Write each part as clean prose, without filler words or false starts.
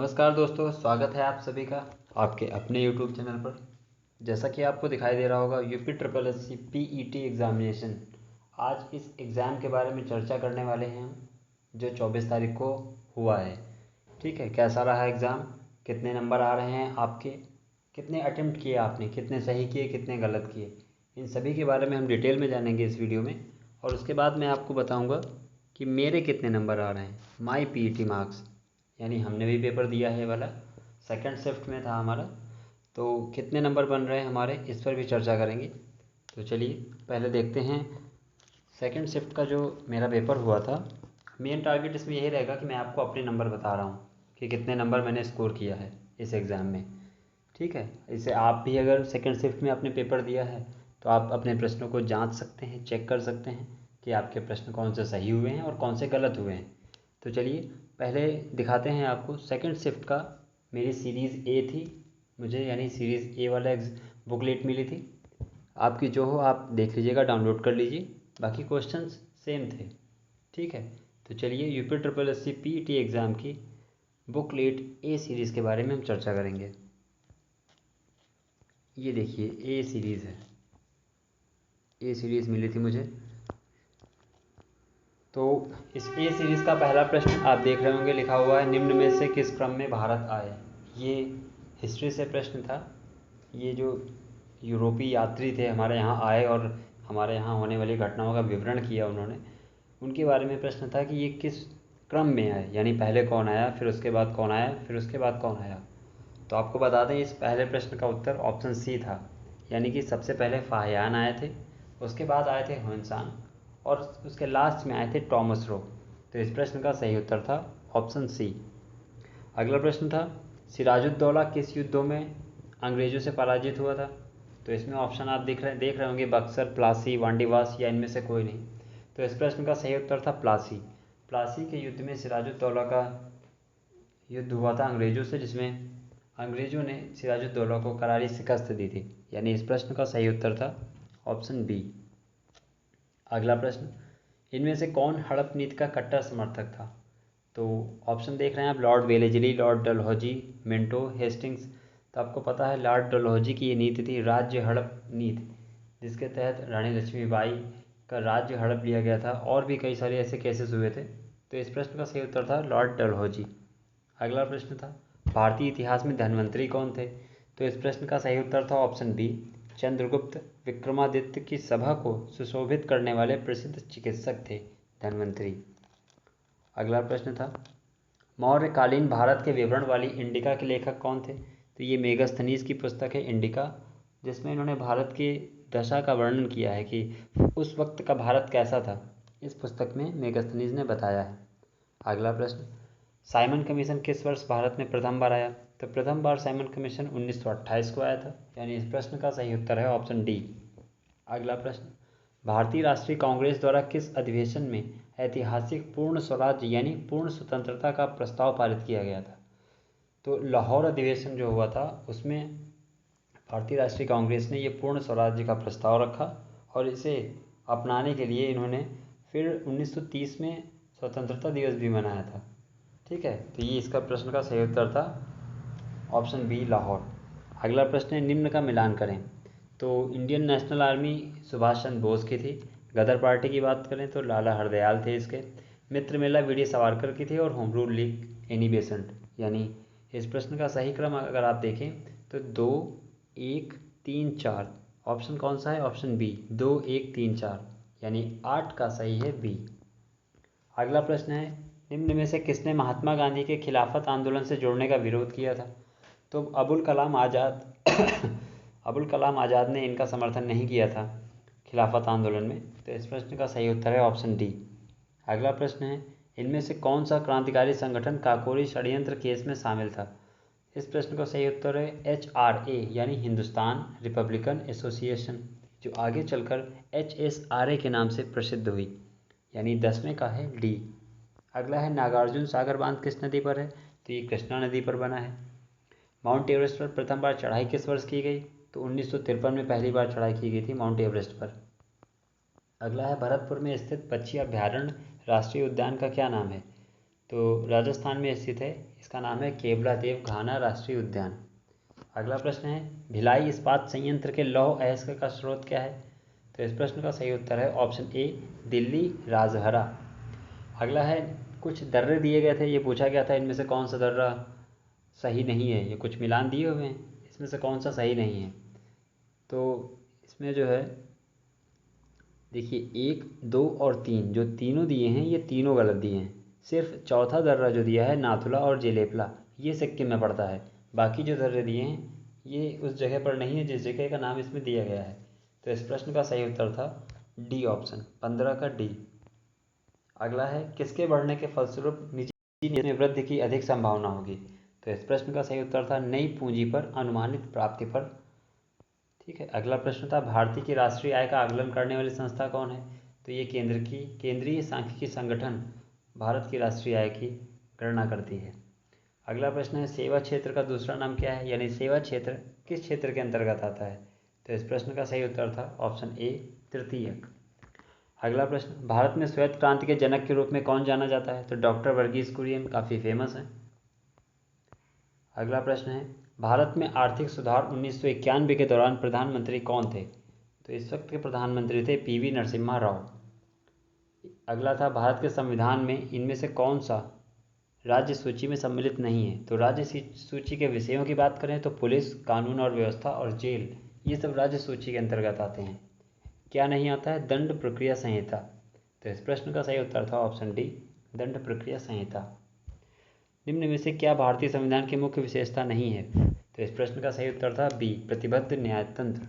नमस्कार दोस्तों, स्वागत है आप सभी का आपके अपने यूट्यूब चैनल पर। जैसा कि आपको दिखाई दे रहा होगा, UP triple S C PET examination, आज इस एग्ज़ाम के बारे में चर्चा करने वाले हैं हम, जो 24 तारीख को हुआ है। ठीक है, कैसा रहा एग्ज़ाम, कितने नंबर आ रहे हैं आपके, कितने अटेम्प्ट किए आपने, कितने सही किए, कितने गलत किए, इन सभी के बारे में हम डिटेल में जानेंगे इस वीडियो में। और उसके बाद मैं आपको बताऊँगा कि मेरे कितने नंबर आ रहे हैं, माई PET मार्क्स, यानी हमने भी पेपर दिया है वाला, सेकंड शिफ्ट में था हमारा, तो कितने नंबर बन रहे हैं हमारे, इस पर भी चर्चा करेंगे। तो चलिए पहले देखते हैं सेकंड शिफ्ट का जो मेरा पेपर हुआ था। मेन टारगेट इसमें यही रहेगा कि मैं आपको अपने नंबर बता रहा हूँ कि कितने नंबर मैंने स्कोर किया है इस एग्ज़ाम में। ठीक है, इसे आप भी अगर सेकंड शिफ्ट में आपने पेपर दिया है तो आप अपने प्रश्नों को जांच सकते हैं, चेक कर सकते हैं कि आपके प्रश्न कौन से सही हुए हैं और कौन से गलत हुए हैं। तो चलिए पहले दिखाते हैं आपको सेकंड शिफ्ट का। मेरी सीरीज़ ए थी, मुझे यानी सीरीज़ ए वाला बुकलेट मिली थी। आपकी जो हो आप देख लीजिएगा, डाउनलोड कर लीजिए, बाकी क्वेश्चंस सेम थे। ठीक है, तो चलिए UP triple S C PET exam की बुकलेट ए सीरीज़ के बारे में हम चर्चा करेंगे। ये देखिए ए सीरीज़ है, ए सीरीज़ मिली थी मुझे। तो इस ए सीरीज़ का पहला प्रश्न आप देख रहे होंगे, लिखा हुआ है निम्न में से किस क्रम में भारत आए। ये हिस्ट्री से प्रश्न था। ये जो यूरोपीय यात्री थे हमारे यहाँ आए और हमारे यहाँ होने वाली घटनाओं का विवरण किया उन्होंने, उनके बारे में प्रश्न था कि ये किस क्रम में आए, यानी पहले कौन आया, फिर उसके बाद कौन आया, फिर उसके बाद कौन आया। तो आपको बता दें इस पहले प्रश्न का उत्तर ऑप्शन सी था, यानी कि सबसे पहले फाहियान आए थे, उसके बाद आए थे ह्वेनसांग और उसके लास्ट में आए थे टॉमस रो। तो इस प्रश्न का सही उत्तर था ऑप्शन सी। अगला प्रश्न था सिराजुद्दौला किस युद्धों में अंग्रेज़ों से पराजित हुआ था। तो इसमें ऑप्शन आप देख रहे होंगे, बक्सर, प्लासी, वांडीवास या इनमें से कोई नहीं। तो इस प्रश्न का सही उत्तर था प्लासी। प्लासी के युद्ध में सिराजुद्दौला का युद्ध हुआ था अंग्रेज़ों से, जिसमें अंग्रेज़ों ने सिराजुद्दौला को करारी शिकस्त दी थी, यानी इस प्रश्न का सही उत्तर था ऑप्शन बी। अगला प्रश्न, इनमें से कौन हड़प नीति का कट्टर समर्थक था। तो ऑप्शन देख रहे हैं आप, Lord Wellesley, Lord Dalhousie, Minto, Hastings. तो आपको पता है लॉर्ड डलहौजी की ये नीति थी राज्य हड़प नीति, जिसके तहत रानी लक्ष्मीबाई का राज्य हड़प लिया गया था और भी कई सारे ऐसे केसेस हुए थे। तो इस प्रश्न का सही उत्तर था लॉर्ड डलहौजी। अगला प्रश्न था भारतीय इतिहास में धन्वंतरी कौन थे। तो इस प्रश्न का सही उत्तर था ऑप्शन बी, चंद्रगुप्त विक्रमादित्य की सभा को सुशोभित करने वाले प्रसिद्ध चिकित्सक थे धन्वंतरी। अगला प्रश्न था मौर्यकालीन भारत के विवरण वाली इंडिका के लेखक कौन थे। तो ये मेगास्थनीज की पुस्तक है इंडिका, जिसमें इन्होंने भारत की दशा का वर्णन किया है कि उस वक्त का भारत कैसा था। इस पुस्तक में मेगास्थनीज ने बताया है। अगला प्रश्न, साइमन कमीशन किस वर्ष भारत में प्रथम बार आया। तो प्रथम बार साइमन कमीशन 1928 को आया था, यानी इस प्रश्न का सही उत्तर है ऑप्शन डी। अगला प्रश्न, भारतीय राष्ट्रीय कांग्रेस द्वारा किस अधिवेशन में ऐतिहासिक पूर्ण स्वराज्य यानी पूर्ण स्वतंत्रता का प्रस्ताव पारित किया गया था। तो लाहौर अधिवेशन जो हुआ था उसमें भारतीय राष्ट्रीय कांग्रेस ने ये पूर्ण स्वराज्य का प्रस्ताव रखा और इसे अपनाने के लिए इन्होंने फिर 1930 में स्वतंत्रता दिवस भी मनाया था। ठीक है, तो ये इसका प्रश्न का सही उत्तर था ऑप्शन बी, लाहौर। अगला प्रश्न है निम्न का मिलान करें। तो Indian national army Subhash Chandra Bose की थी। गदर पार्टी की बात करें तो लाला हरदयाल थे इसके। मित्र मेला वी डी सावरकर की थी और home rule league Annie Besant. यानी इस प्रश्न का सही क्रम अगर आप देखें तो 2 1 3 4। ऑप्शन कौन सा है, ऑप्शन बी 2 1 3 4, यानी 8 का सही है बी। अगला प्रश्न है निम्न में से किसने महात्मा गांधी के खिलाफत आंदोलन से जोड़ने का विरोध किया था। तो अबुल कलाम आज़ाद अबुल कलाम आज़ाद ने इनका समर्थन नहीं किया था खिलाफत आंदोलन में। तो इस प्रश्न का सही उत्तर है ऑप्शन डी। अगला प्रश्न है इनमें से कौन सा क्रांतिकारी संगठन काकोरी षड्यंत्र केस में शामिल था। इस प्रश्न का सही उत्तर है HRA, यानी हिंदुस्तान रिपब्लिकन एसोसिएशन, जो आगे चलकर HSRA के नाम से प्रसिद्ध हुई, यानी 10वें का है डी। अगला है नागार्जुन सागर बांध किस नदी पर है। तो ये कृष्णा नदी पर बना है। माउंट एवरेस्ट पर प्रथम बार चढ़ाई किस वर्ष की गई। तो 1953 में पहली बार चढ़ाई की गई थी माउंट एवरेस्ट पर। अगला है भरतपुर में स्थित पक्षी अभ्यारण्य राष्ट्रीय उद्यान का क्या नाम है। तो राजस्थान में स्थित है, इसका नाम है केवलादेव घाना राष्ट्रीय उद्यान। अगला प्रश्न है, भिलाई इस्पात संयंत्र के लौह अयस्क का स्रोत क्या है? तो इस प्रश्न का सही उत्तर है ऑप्शन ए, दिल्ली राजहरा। अगला है, कुछ दर्रे दिए गए थे, ये पूछा गया था इनमें से कौन सा दर्रा सही नहीं है। ये कुछ मिलान दिए हुए हैं, इसमें से कौन सा सही नहीं है? तो इसमें जो है देखिए 1, 2 और 3 जो तीनों दिए हैं ये तीनों गलत दिए हैं। सिर्फ चौथा दर्रा जो दिया है नाथुला और जेलेपला, ये सिक्किम में पड़ता है। बाकी जो दर्रे दिए हैं ये उस जगह पर नहीं है जिस जगह का नाम इसमें दिया गया है। तो इस प्रश्न का सही उत्तर था डी ऑप्शन, 15 का डी। अगला है, किसके बढ़ने के फलस्वरूप निजी निवेश में वृद्धि की अधिक संभावना होगी? तो इस प्रश्न का सही उत्तर था नई पूंजी पर अनुमानित प्राप्ति पर। ठीक है, अगला प्रश्न था, भारतीय की राष्ट्रीय आय का आकलन करने वाली संस्था कौन है? तो ये केंद्रीय सांख्यिकी संगठन भारत की राष्ट्रीय आय की गणना करती है। अगला प्रश्न है, सेवा क्षेत्र का दूसरा नाम क्या है? यानी सेवा क्षेत्र किस क्षेत्र के अंतर्गत आता है? तो इस प्रश्न का सही उत्तर था ऑप्शन ए, तृतीयक। अगला प्रश्न, भारत में श्वेत क्रांति के जनक के रूप में कौन जाना जाता है? तो डॉक्टर वर्गीस कुरियन काफ़ी फेमस है। अगला प्रश्न है, भारत में आर्थिक सुधार 1991 के दौरान प्रधानमंत्री कौन थे? तो इस वक्त के प्रधानमंत्री थे पीवी नरसिम्हा राव। अगला था, भारत के संविधान में इनमें से कौन सा राज्य सूची में सम्मिलित नहीं है? तो राज्य सूची के विषयों की बात करें तो पुलिस, कानून और व्यवस्था और जेल, ये सब राज्य सूची के अंतर्गत आते हैं। क्या नहीं आता है? दंड प्रक्रिया संहिता। तो इस प्रश्न का सही उत्तर था ऑप्शन डी, दंड प्रक्रिया संहिता। निम्न में से क्या भारतीय संविधान की मुख्य विशेषता नहीं है? तो इस प्रश्न का सही उत्तर था बी, प्रतिबद्ध न्यायतंत्र।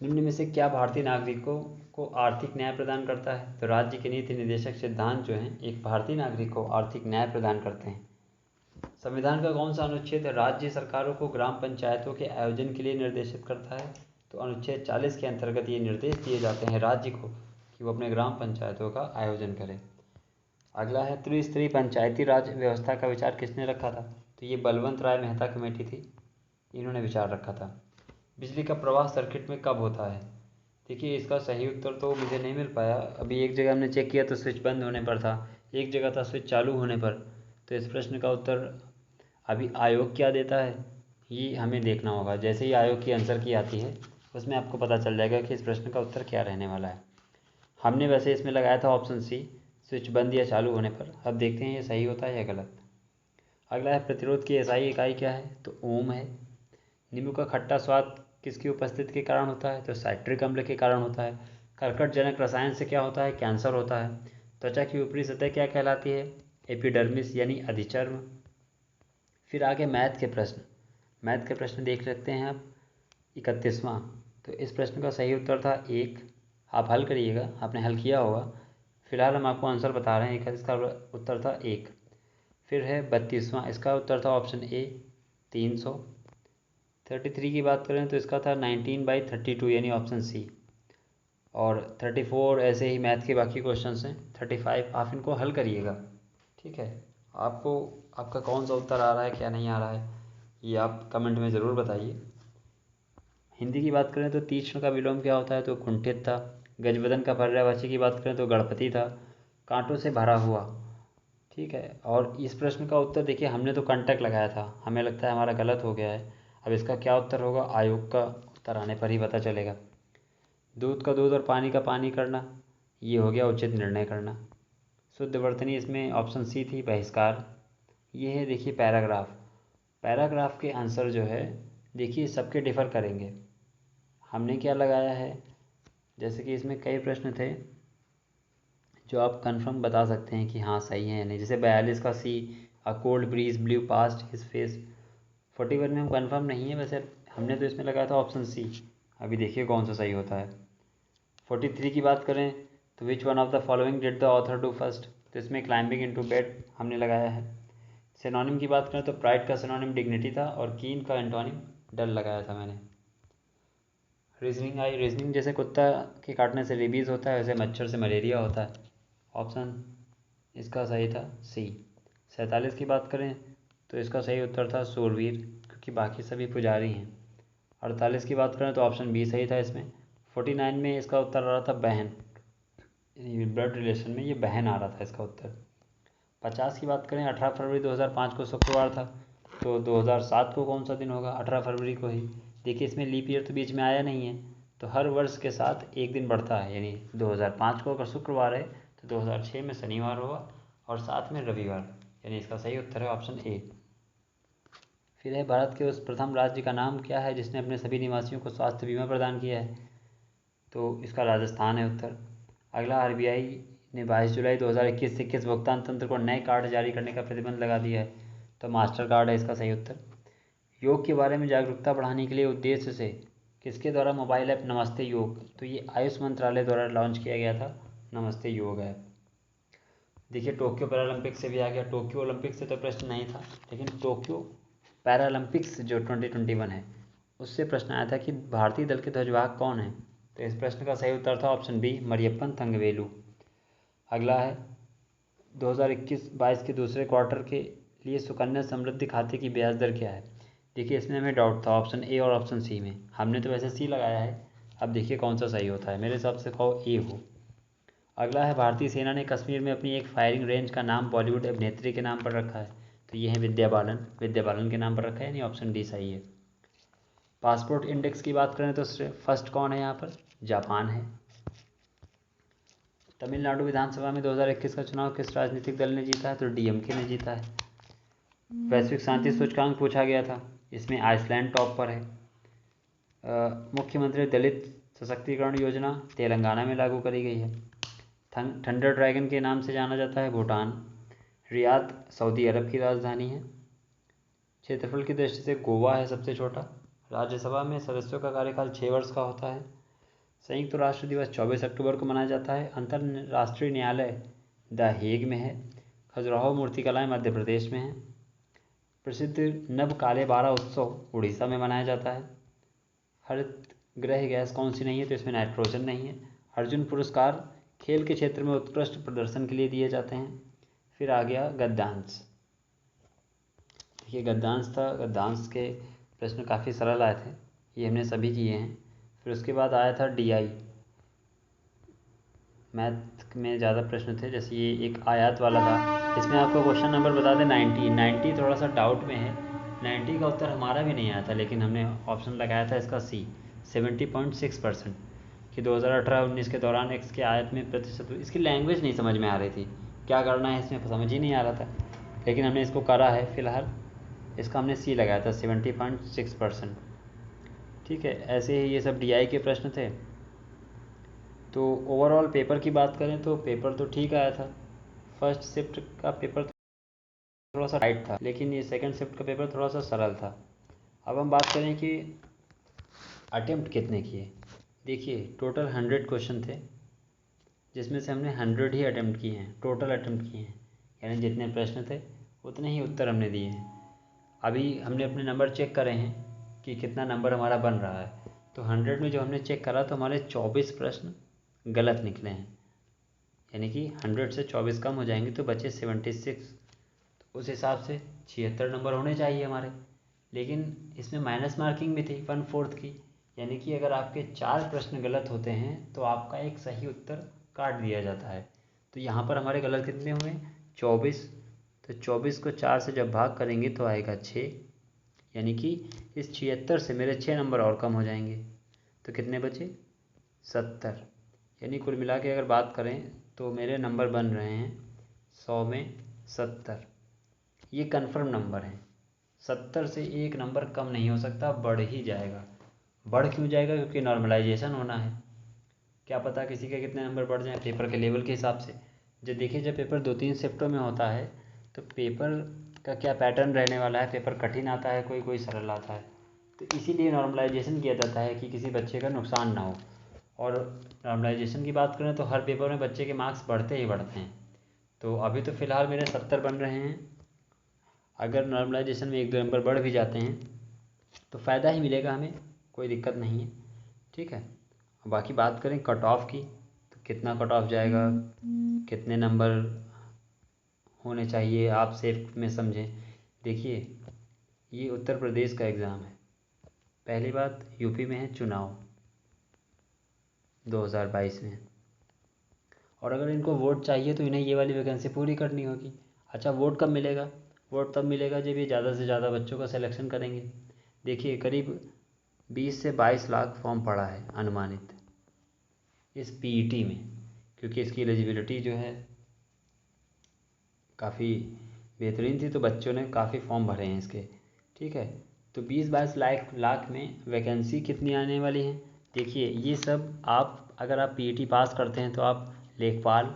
निम्न में से क्या भारतीय नागरिकों को आर्थिक न्याय प्रदान करता है? तो राज्य के नीति निर्देशक सिद्धांत जो हैं एक भारतीय नागरिक को आर्थिक न्याय प्रदान करते हैं। संविधान का कौन सा अनुच्छेद राज्य सरकारों को ग्राम पंचायतों के आयोजन के लिए निर्देशित करता है? तो अनुच्छेद 40 के अंतर्गत ये निर्देश दिए जाते हैं राज्य को कि वो अपने ग्राम पंचायतों का आयोजन करें। अगला है, त्रिस्तरीय पंचायती राज व्यवस्था का विचार किसने रखा था? तो ये बलवंत राय मेहता कमेटी थी, इन्होंने विचार रखा था। बिजली का प्रवाह सर्किट में कब होता है? देखिए इसका सही उत्तर तो मुझे नहीं मिल पाया। अभी एक जगह हमने चेक किया तो स्विच बंद होने पर था, एक जगह था स्विच चालू होने पर। तो इस प्रश्न का उत्तर अभी आयोग क्या देता है ये हमें देखना होगा। जैसे ही आयोग की आंसर की आती है उसमें आपको पता चल जाएगा कि इस प्रश्न का उत्तर क्या रहने वाला है। हमने वैसे इसमें लगाया था ऑप्शन सी, स्विच बंद या चालू होने पर। अब देखते हैं ये सही होता है या गलत। अगला है, प्रतिरोध की एसआई इकाई क्या है? तो ओम है। नींबू का खट्टा स्वाद किसकी उपस्थिति के कारण होता है? तो साइट्रिक अम्ल के कारण होता है। कर्कटजनक रसायन से क्या होता है? कैंसर होता है। त्वचा की ऊपरी सतह क्या कहलाती है? एपिडर्मिस यानी अधिचर्म। फिर आगे मैथ के प्रश्न देख सकते हैं आप। 31वां, तो इस प्रश्न का सही उत्तर था 1। आप हल करिएगा, आपने हल किया होगा। फिलहाल हम आपको आंसर बता रहे हैं, इसका उत्तर था 1। फिर है 32वां, इसका उत्तर था ऑप्शन ए, 300। 33 की बात करें तो इसका था 19/32 यानी ऑप्शन सी। और 34 ऐसे ही मैथ के बाकी क्वेश्चंस हैं। 35 आप इनको हल करिएगा, ठीक है। आपको आपका कौन सा उत्तर आ रहा है, क्या नहीं आ रहा है, ये आप कमेंट में ज़रूर बताइए। हिंदी की बात करें तो तीक्ष्ण का विलोम क्या होता है? तो कुंठित था। गजबदन का पर्यायवाची की बात करें तो गणपति था। कांटों से भरा हुआ, ठीक है। और इस प्रश्न का उत्तर देखिए हमने तो कंटक लगाया था, हमें लगता है हमारा गलत हो गया है। अब इसका क्या उत्तर होगा आयोग का उत्तर आने पर ही पता चलेगा। दूध का दूध और पानी का पानी करना, ये हो गया उचित निर्णय करना। शुद्ध वर्तनी इसमें ऑप्शन सी थी, बहिष्कार। ये है देखिए पैराग्राफ के आंसर जो है देखिए सबके डिफ़र करेंगे। हमने क्या लगाया है, जैसे कि इसमें कई प्रश्न थे जो आप कंफर्म बता सकते हैं कि हाँ सही है या नहीं। जैसे 42 का सी, a cold breeze blew past his face. 41 में हम कंफर्म नहीं है, वैसे हमने तो इसमें लगाया था ऑप्शन सी। अभी देखिए कौन सा सही होता है। 43 की बात करें तो which one of the following did the author do first? तो इसमें क्लाइंबिंग इनटू बेड हमने लगाया है। सिनोनिम की बात करें तो प्राइड का सिनोनिम डिग्निटी था और कीन का एंटोनिम डल लगाया था मैंने। रीजनिंग जैसे कुत्ता के काटने से रेबीज़ होता है, वैसे मच्छर से मलेरिया होता है। ऑप्शन इसका सही था सी। 47 की बात करें तो इसका सही उत्तर था सूरवीर, क्योंकि बाकी सभी पुजारी हैं। 48 की बात करें तो ऑप्शन बी सही था इसमें। 49 में इसका उत्तर आ रहा था बहन, ब्लड रिलेशन में ये बहन आ रहा था इसका उत्तर। 50 की बात करें, 18 फरवरी 2005 को शुक्रवार था, तो 2007 को कौन सा दिन होगा? 18 फरवरी को ही। देखिए इसमें लीप ईयर तो बीच में आया नहीं है, तो हर वर्ष के साथ एक दिन बढ़ता है, यानी 2005 को अगर शुक्रवार है तो 2006 में शनिवार होगा और साथ में रविवार, यानी इसका सही उत्तर है ऑप्शन ए। फिर है, भारत के उस प्रथम राज्य का नाम क्या है जिसने अपने सभी निवासियों को स्वास्थ्य बीमा प्रदान किया है? तो इसका राजस्थान है उत्तर। अगला, आरबीआई ने 22 जुलाई 2021 से किस भुगतान तंत्र को नए कार्ड जारी करने का प्रतिबंध लगा दिया है? तो मास्टर कार्ड है इसका सही उत्तर। योग के बारे में जागरूकता बढ़ाने के लिए उद्देश्य से किसके द्वारा मोबाइल ऐप नमस्ते योग, तो ये आयुष मंत्रालय द्वारा लॉन्च किया गया था नमस्ते योग ऐप। देखिए टोक्यो पैरालंपिक्स से भी आ गया, टोक्यो ओलंपिक्स से तो प्रश्न नहीं था, लेकिन टोक्यो पैरालंपिक्स जो 2021 है उससे प्रश्न आया था कि भारतीय दल के ध्वजवाहक कौन है? तो इस प्रश्न का सही उत्तर था ऑप्शन बी, मरियप्पन थंगवेलु। अगला है, 2021-22 के दूसरे क्वार्टर के लिए सुकन्या समृद्धि खाते की ब्याज दर क्या है? देखिए इसमें हमें डाउट था ऑप्शन ए और ऑप्शन सी में, हमने तो वैसे सी लगाया है, अब देखिए कौन सा सही होता है, मेरे हिसाब से कहो ए हो। अगला है, भारतीय सेना ने कश्मीर में अपनी एक फायरिंग रेंज का नाम बॉलीवुड अभिनेत्री के नाम पर रखा है, तो ये है विद्या बालन, विद्या बालन के नाम पर रखा है, यानी ऑप्शन डी सही है। पासपोर्ट इंडेक्स की बात करें तो फर्स्ट कौन है यहाँ पर? जापान है। तमिलनाडु विधानसभा में 2021 का चुनाव किस राजनीतिक दल ने जीता है? तो डीएमके ने जीता है। वैश्विक शांति सूचकांक पूछा गया था, इसमें आइसलैंड टॉप पर है। मुख्यमंत्री दलित सशक्तिकरण योजना तेलंगाना में लागू करी गई है। थंडर ड्रैगन के नाम से जाना जाता है भूटान। रियाद सऊदी अरब की राजधानी है। क्षेत्रफल की दृष्टि से गोवा है सबसे छोटा। राज्यसभा में सदस्यों का कार्यकाल 6 वर्ष का होता है। संयुक्त राष्ट्र दिवस 24 अक्टूबर को मनाया जाता है। अंतर्राष्ट्रीय न्यायालय द हेग में है। खजुराहो मूर्तिकलाएँ मध्य प्रदेश में है। प्रसिद्ध नव काले बारा उत्सव उड़ीसा में मनाया जाता है। हरित गृह गैस कौन सी नहीं है? तो इसमें नाइट्रोजन नहीं है। अर्जुन पुरस्कार खेल के क्षेत्र में उत्कृष्ट प्रदर्शन के लिए दिए जाते हैं। फिर आ गया गद्यांश। देखिए गद्यांश था, गद्यांश के प्रश्न काफ़ी सरल आए थे, ये हमने सभी किए हैं। फिर उसके बाद आया था डीआई, मैथ में ज़्यादा प्रश्न थे, जैसे ये एक आयात वाला था, इसमें आपको क्वेश्चन नंबर बता दें 90 थोड़ा सा डाउट में है। 90 का उत्तर हमारा भी नहीं आया था, लेकिन हमने ऑप्शन लगाया था इसका सी 70.6%, कि 2018-19 के दौरान एक्स के आयत में प्रतिशत। इसकी लैंग्वेज नहीं समझ में आ रही थी, क्या करना है इसमें समझ ही नहीं आ रहा था, लेकिन हमने इसको करा है फिलहाल। इसका हमने सी लगाया था 70.6%। ठीक है, ऐसे ही ये सब डीआई के प्रश्न थे। तो ओवरऑल पेपर की बात करें तो पेपर तो ठीक आया था। फर्स्ट शिफ्ट का पेपर थोड़ा सा टाइट था, लेकिन ये सेकंड शिफ्ट का पेपर थोड़ा सा सरल था। अब हम बात करें कि अटेम्प्ट कितने किए। देखिए टोटल 100 क्वेश्चन थे, जिसमें से हमने 100 ही अटेम्प्ट किए हैं, टोटल अटेम्प्ट किए हैं, यानी जितने प्रश्न थे उतने ही उत्तर हमने दिए हैं। अभी हमने अपने नंबर चेक करे हैं कि कितना नंबर हमारा बन रहा है। तो 100 में जो हमने चेक करा तो हमारे 24 प्रश्न गलत निकले हैं, यानी कि 100 से 24 कम हो जाएंगे तो बचे 76। तो उस हिसाब से 76 नंबर होने चाहिए हमारे, लेकिन इसमें माइनस मार्किंग भी थी 1/4 की, यानी कि अगर आपके 4 प्रश्न गलत होते हैं तो आपका एक सही उत्तर काट दिया जाता है। तो यहाँ पर हमारे गलत कितने हुए? 24। तो 24 को 4 से जब भाग करेंगे तो आएगा 6, यानी कि इस 76 से मेरे 6 नंबर और कम हो जाएंगे, तो कितने बचे? 70। यानी कुल मिला के अगर बात करें तो मेरे नंबर बन रहे हैं 100 में 70। ये कन्फर्म नंबर है, 70 से एक नंबर कम नहीं हो सकता, बढ़ ही जाएगा। बढ़ क्यों जाएगा? क्योंकि नॉर्मलाइजेशन होना है, क्या पता किसी के कितने नंबर बढ़ जाएं पेपर के लेवल के हिसाब से। जब देखिए जब पेपर 2-3 शिफ्टों में होता है तो पेपर का क्या पैटर्न रहने वाला है, पेपर कठिन आता है, कोई कोई सरल आता है, तो इसीलिए नॉर्मलाइजेशन किया जाता है कि किसी बच्चे का नुकसान ना हो। और नॉर्मलाइजेशन की बात करें तो हर पेपर में बच्चे के मार्क्स बढ़ते ही बढ़ते हैं। तो अभी तो फ़िलहाल मेरे 70 बन रहे हैं, अगर नॉर्मलाइजेशन में 1-2 नंबर बढ़ भी जाते हैं तो फ़ायदा ही मिलेगा हमें, कोई दिक्कत नहीं है। ठीक है, बाकी बात करें कट ऑफ की, तो कितना कट ऑफ जाएगा, कितने नंबर होने चाहिए आप सेफ में समझें। देखिए ये उत्तर प्रदेश का एग्ज़ाम है, पहली बात यूपी में है चुनाव 2022 में, और अगर इनको वोट चाहिए तो इन्हें ये वाली वैकेंसी पूरी करनी होगी। अच्छा, वोट कब मिलेगा? वोट तब मिलेगा जब ये ज़्यादा से ज़्यादा बच्चों का सिलेक्शन करेंगे। देखिए, करीब 20 से 22 लाख फॉर्म पड़ा है अनुमानित इस पीईटी में, क्योंकि इसकी एलिजिबिलिटी जो है काफ़ी बेहतरीन थी, तो बच्चों ने काफ़ी फॉर्म भरे हैं इसके। ठीक है, तो 20-22 लाख में वैकेंसी कितनी आने वाली है? देखिए, ये सब आप अगर आप पीईटी पास करते हैं तो आप लेखपाल,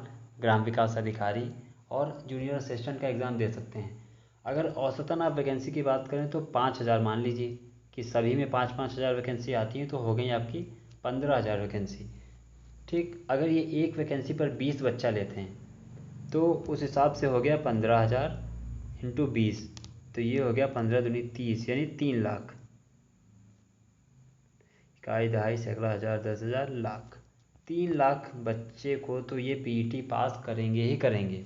ग्राम विकास अधिकारी और जूनियर असिस्टेंट का एग्ज़ाम दे सकते हैं। अगर औसतन आप वैकेंसी की बात करें तो 5,000 मान लीजिए कि सभी में 5-5 हज़ार वैकेंसी आती हैं, तो हो गई आपकी 15,000 वैकेंसी। ठीक, अगर ये एक वैकेंसी पर 20 बच्चा लेते हैं तो उस हिसाब से हो गया 15,000 इंटू 20, तो ये हो गया 15 दूनी 30, यानी 3 लाख। इकाई, दहाई, सैकड़ा, हज़ार, 10,000, लाख। 3 लाख बच्चे को तो ये पीईटी पास करेंगे ही करेंगे,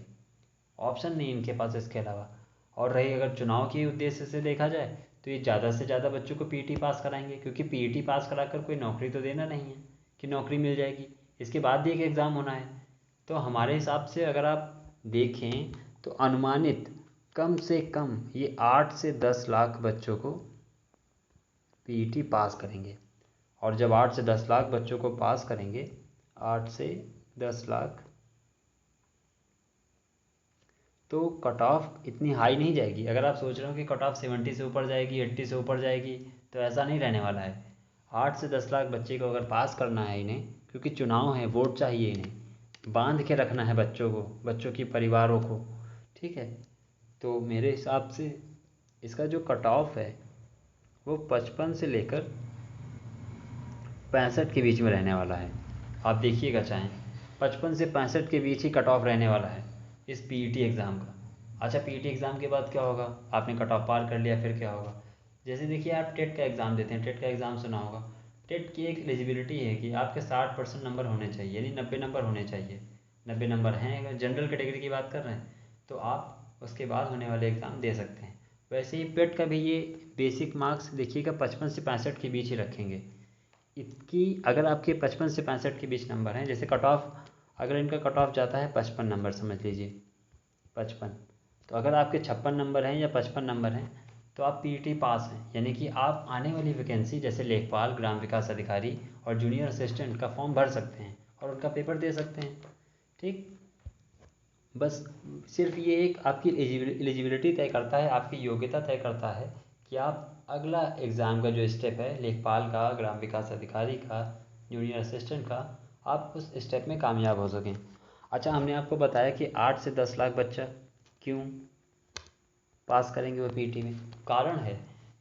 ऑप्शन नहीं इनके पास इसके अलावा। और रही अगर चुनाव के उद्देश्य से देखा जाए तो ये ज़्यादा से ज़्यादा बच्चों को पीईटी पास कराएंगे, क्योंकि पीईटी पास कराकर कोई नौकरी तो देना नहीं है कि नौकरी मिल जाएगी, इसके बाद भी एक एग्ज़ाम होना है। तो हमारे हिसाब से अगर आप देखें तो अनुमानित कम से कम ये 8 से 10 लाख बच्चों को पीईटी पास करेंगे। और जब 8 से 10 लाख बच्चों को पास करेंगे, 8 से 10 लाख, तो कट ऑफ इतनी हाई नहीं जाएगी। अगर आप सोच रहे हो कि कट ऑफ 70 से ऊपर जाएगी, 80 से ऊपर जाएगी, तो ऐसा नहीं रहने वाला है। 8 से 10 लाख बच्चे को अगर पास करना है इन्हें, क्योंकि चुनाव है, वोट चाहिए इन्हें, बांध के रखना है बच्चों को, बच्चों की परिवारों को। ठीक है, तो मेरे हिसाब से इसका जो कट ऑफ है वो 55 से लेकर 65 के बीच में रहने वाला है। आप देखिएगा, चाहें 55 से 65 के बीच ही कट ऑफ रहने वाला है इस पीईटी एग्ज़ाम का। अच्छा, पीईटी एग्ज़ाम के बाद क्या होगा? आपने कट ऑफ पार कर लिया, फिर क्या होगा? जैसे देखिए, आप टेट का एग्ज़ाम देते हैं, टेट का एग्ज़ाम सुना होगा। टेट की एक एलिजिबिलिटी है कि आपके 60% नंबर होने चाहिए, यानी 90 नंबर होने चाहिए। 90 नंबर हैं, अगर जनरल कैटेगरी की बात कर रहे हैं तो आप उसके बाद होने वाले एग्ज़ाम दे सकते हैं। वैसे ही पेट का भी ये बेसिक मार्क्स देखिएगा 55 से 65 के बीच ही रखेंगे। इसकी अगर आपके 55 से 65 के बीच नंबर हैं, जैसे कट ऑफ, अगर इनका कट ऑफ जाता है 55 नंबर, समझ लीजिए 55, तो अगर आपके 56 नंबर हैं या 55 नंबर हैं तो आप पीईटी पास हैं, यानी कि आप आने वाली वैकेंसी जैसे लेखपाल, ग्राम विकास अधिकारी और जूनियर असिस्टेंट का फॉर्म भर सकते हैं और उनका पेपर दे सकते हैं। ठीक, बस सिर्फ ये एक आपकी एलिजिबिलिटी तय करता है, आपकी योग्यता तय करता है कि आप अगला एग्ज़ाम का जो स्टेप है, लेखपाल का, ग्राम विकास अधिकारी का, जूनियर असिस्टेंट का, आप उस स्टेप में कामयाब हो सकें। अच्छा, हमने आपको बताया कि 8 से 10 लाख बच्चा क्यों पास करेंगे वो पीईटी में, कारण है।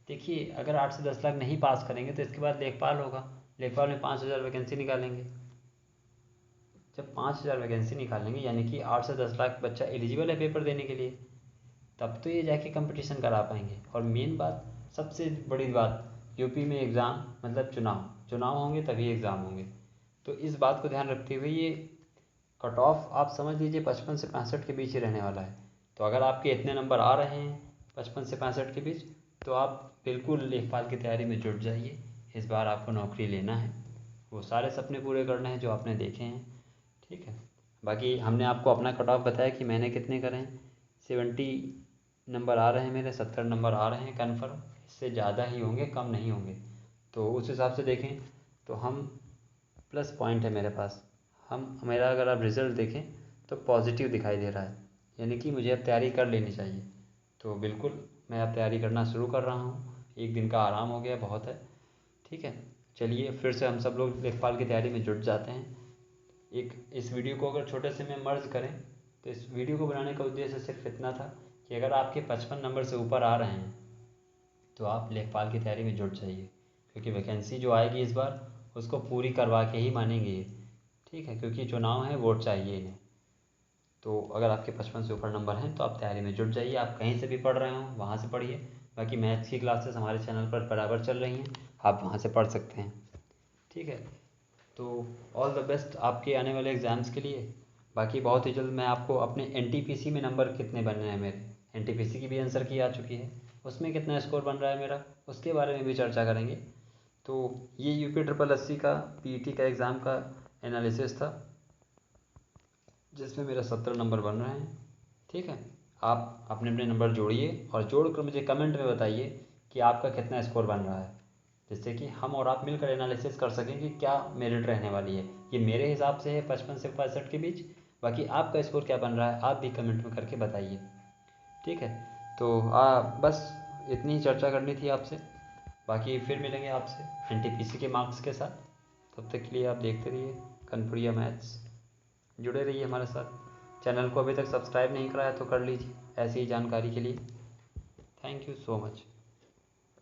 देखिए, अगर 8 से 10 लाख नहीं पास करेंगे तो इसके बाद लेखपाल होगा, लेखपाल में 5,000 वैकेंसी निकालेंगे। जब 5,000 वैकेंसी निकालेंगे, यानी कि 8 से 10 लाख बच्चा एलिजिबल है पेपर देने के लिए, तब तो ये जाके कंपटीशन करा पाएंगे। और मेन बात, सबसे बड़ी बात, यूपी में एग्ज़ाम मतलब चुनाव होंगे तभी एग्ज़ाम होंगे। तो इस बात को ध्यान रखते हुए ये कट ऑफ आप समझ लीजिए 55 से 65 के बीच ही रहने वाला है। तो अगर आपके इतने नंबर आ रहे हैं 55 से 65 के बीच, तो आप बिल्कुल लेखपाल की तैयारी में जुट जाइए। इस बार आपको नौकरी लेना है, वो सारे सपने पूरे करने हैं जो आपने देखे हैं। ठीक है, बाकी हमने आपको अपना कट ऑफ बताया कि मैंने कितने करे हैं। 70 नंबर आ रहे हैं मेरे, 70 नंबर आ रहे हैं कन्फर्म, इससे ज़्यादा ही होंगे, कम नहीं होंगे। तो उस हिसाब से देखें तो हम प्लस पॉइंट है मेरे पास, हम मेरा अगर आप रिज़ल्ट देखें तो पॉजिटिव दिखाई दे रहा है, यानी कि मुझे अब तैयारी कर लेनी चाहिए। तो बिल्कुल मैं अब तैयारी करना शुरू कर रहा हूँ, एक दिन का आराम हो गया, बहुत है। ठीक है, चलिए फिर से हम सब लोग लेखपाल की तैयारी में जुट जाते हैं। एक इस वीडियो को अगर छोटे से में मर्ज करें तो इस वीडियो को बनाने का उद्देश्य सिर्फ इतना था कि अगर आपके 55 नंबर से ऊपर आ रहे हैं तो आप लेखपाल की तैयारी में जुट जाइए, क्योंकि वैकेंसी जो आएगी इस बार उसको पूरी करवा के ही मानेंगे ये। ठीक है, क्योंकि चुनाव है, वोट चाहिए इन्हें। तो अगर आपके 55 से ऊपर नंबर हैं तो आप तैयारी में जुट जाइए। आप कहीं से भी पढ़ रहे हों वहाँ से पढ़िए, बाकी मैथ्स की क्लासेस हमारे चैनल पर बराबर चल रही हैं, आप वहाँ से पढ़ सकते हैं। ठीक है, तो ऑल द बेस्ट आपके आने वाले एग्ज़ाम्स के लिए। बाकी बहुत ही जल्द मैं आपको अपने एनटीपीसी में नंबर कितने बन रहे हैं मेरे, एनटीपीसी की भी आंसर की आ चुकी है, उसमें कितना स्कोर बन रहा है मेरा, उसके बारे में भी चर्चा करेंगे। तो ये यूपी का पीईटी का एग्ज़ाम का एनालिसिस था, जिसमें मेरा 70 नंबर बन रहे हैं। ठीक है, आप अपने अपने नंबर जोड़िए और जोड़कर मुझे कमेंट में बताइए कि आपका कितना स्कोर बन रहा है, जिससे कि हम और आप मिलकर एनालिसिस कर सकें कि क्या मेरिट रहने वाली है। ये मेरे हिसाब से है 55 से 65 के बीच, बाकी आपका स्कोर क्या बन रहा है आप भी कमेंट में करके बताइए। ठीक है, तो बस इतनी चर्चा करनी थी आपसे। बाकी फिर मिलेंगे आपसे एनटीपीसी के मार्क्स के साथ। तब तक के लिए आप देखते रहिए कनपुरिया मैथ्स, जुड़े रहिए हमारे साथ। चैनल को अभी तक सब्सक्राइब नहीं करा है तो कर लीजिए ऐसी ही जानकारी के लिए। Thank you so much.